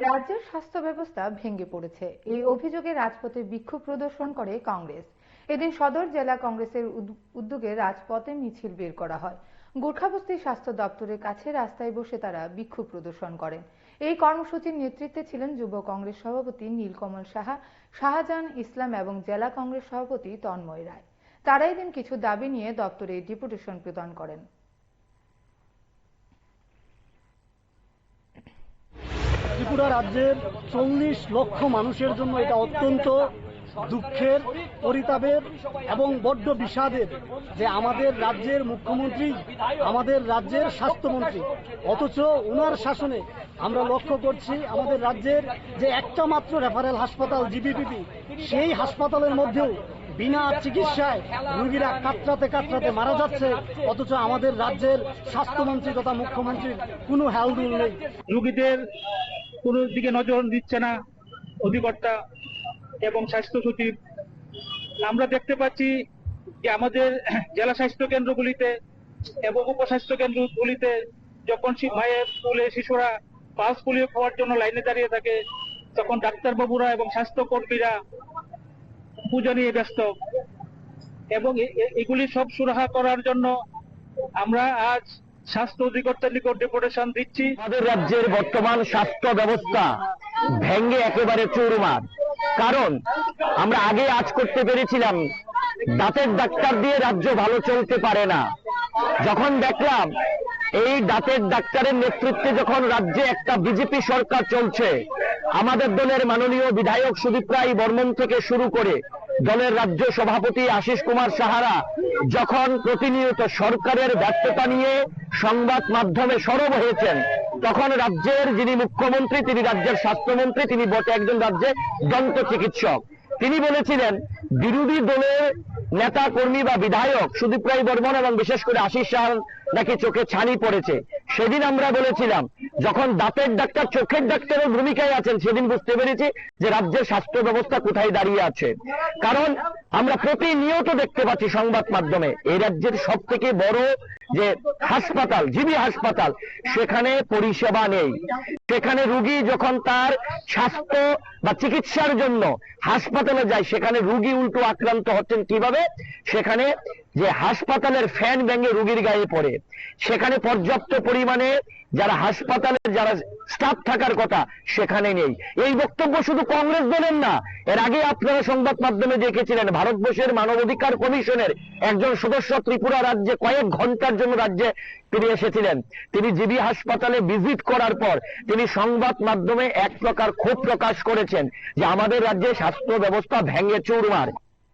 রাজ্যের স্বাস্থ্য ব্যবস্থা ভেঙে পড়েছে, এই অভিযোগে রাজপথে বিক্ষোভ প্রদর্শন করে কংগ্রেস। এদিন সদর জেলা কংগ্রেসের উদ্যোগে রাজপথে মিছিল বের করা হয়। গোর্খাবস্তি স্বাস্থ্য দপ্তরের কাছে রাস্তায় বসে তারা বিক্ষোভ প্রদর্শন করেন। এই কর্মসূচির নেতৃত্বে ছিলেন যুব কংগ্রেস সভাপতি নীলকমল সাহা, শাহজাহান ইসলাম এবং জেলা কংগ্রেস সভাপতি তন্ময় রায়। তারা এদিন কিছু দাবি নিয়ে দপ্তরে ডেপুটেশন প্রদান করেন। ত্রিপুরা রাজ্যের 40 লক্ষ মানুষের জন্য এটা অত্যন্ত দুঃখের, পরিতাপের এবং বড্ড বিষাদের যে আমাদের রাজ্যের মুখ্যমন্ত্রী, আমাদের রাজ্যের স্বাস্থ্যমন্ত্রী, অথচ ওনার শাসনে আমরা লক্ষ্য করছি আমাদের রাজ্যের যে একটা মাত্র রেফারেল হাসপাতাল জিবিপিপি, সেই হাসপাতালের মধ্যেও বিনা চিকিৎসায় রোগীরা কাতরাতে কাতরাতে মারা যাচ্ছে, অথচ আমাদের রাজ্যের স্বাস্থ্যমন্ত্রী তথা মুখ্যমন্ত্রীর কোনো হেলদোল নেই। রোগীদের কোনো দিকে নজর দিচ্ছে না অধিকর্তা এবং স্বাস্থ্য সচিব। আমরা দেখতে পাচ্ছি যে আমাদের জেলা স্বাস্থ্য কেন্দ্রগুলিতে এবং উপস্বাস্থ্য কেন্দ্রগুলিতে যখন মায়ের কোলে শিশুরা পালস পোলিও খাওয়ার জন্য লাইনে দাঁড়িয়ে থাকে, তখন ডাক্তারবাবুরা এবং স্বাস্থ্যকর্মীরা পূজা নিয়ে ব্যস্ত। এবং এগুলি সব সুরাহা করার জন্য আমরা আজ স্বাস্থ্য অধিকর্তার নিকট ডেপুটেশন দিচ্ছি। আমাদের রাজ্যের বর্তমান স্বাস্থ্য ব্যবস্থা ভেঙে একেবারে চুরমার। কারণ আমরা আগে আজ করতে পেরেছিলাম দাঁতের ডাক্তার দিয়ে রাজ্য ভালো চলতে পারে না। যখন দেখলাম এই দাঁতের ডাক্তারের নেতৃত্বে যখন রাজ্যে একটা বিজেপি সরকার চলছে, আমাদের দলের মাননীয় বিধায়ক সুদীপ রায় বর্মন থেকে শুরু করে দলের রাজ্য সভাপতি আশিস কুমার সাহারা যখন প্রতিনিয়ত সরকারের ব্যর্থতা নিয়ে সংবাদ মাধ্যমে সরব হয়েছেন, তখন রাজ্যের যিনি মুখ্যমন্ত্রী, তিনি রাজ্যের স্বাস্থ্যমন্ত্রী, তিনি বটে একজন রাজ্যে দন্ত চিকিৎসক, তিনি বলেছিলেন বিরোধী দলের নেতা কর্মী বা বিধায়ক সুদীপ রায় বর্মন এবং বিশেষ করে আশিস সাহার নাকি চোখে ছানি পড়েছে। সেদিন আমরা বলেছিলাম যখন দাঁতের ডাক্তার চোখের ডাক্তারের ভূমিকায় আছেন, সেদিন বুঝতে পেরেছি যে রাজ্যের স্বাস্থ্য ব্যবস্থা কোথায় দাঁড়িয়ে আছে। কারণ আমরা প্রতিনিয়ত দেখতে পাচ্ছি সংবাদ মাধ্যমে এই রাজ্যের সব থেকে বড় যে হাসপাতাল, জিবি হাসপাতাল, সেখানে পরিষেবা নেই। সেখানে রোগী যখন তার স্বাস্থ্য বা চিকিৎসার জন্য হাসপাতালে যায়, সেখানে রোগী উল্টো আক্রান্ত হচ্ছেন কিভাবে? সেখানে যে হাসপাতালের ফ্যান ভেঙে রোগীর গায়ে পড়ে, সেখানে পর্যাপ্ত পরিমাণে যারা হাসপাতালের যারা স্টাফ থাকার কথা সেখানে নেই। এই বক্তব্য শুধু কংগ্রেস দলের না, এর আগে আপনারা সংবাদ মাধ্যমে দেখেছিলেন ভারতবর্ষের মানবাধিকার কমিশনের একজন সদস্য ত্রিপুরা রাজ্যে কয়েক ঘন্টার জন্য রাজ্যে তিনি এসেছিলেন। তিনি জিবি হাসপাতালে ভিজিট করার পর তিনি সংবাদ মাধ্যমে এক প্রকার ক্ষোভ প্রকাশ করেছেন যে আমাদের রাজ্যে স্বাস্থ্য ব্যবস্থা ভেঙে চুরমার।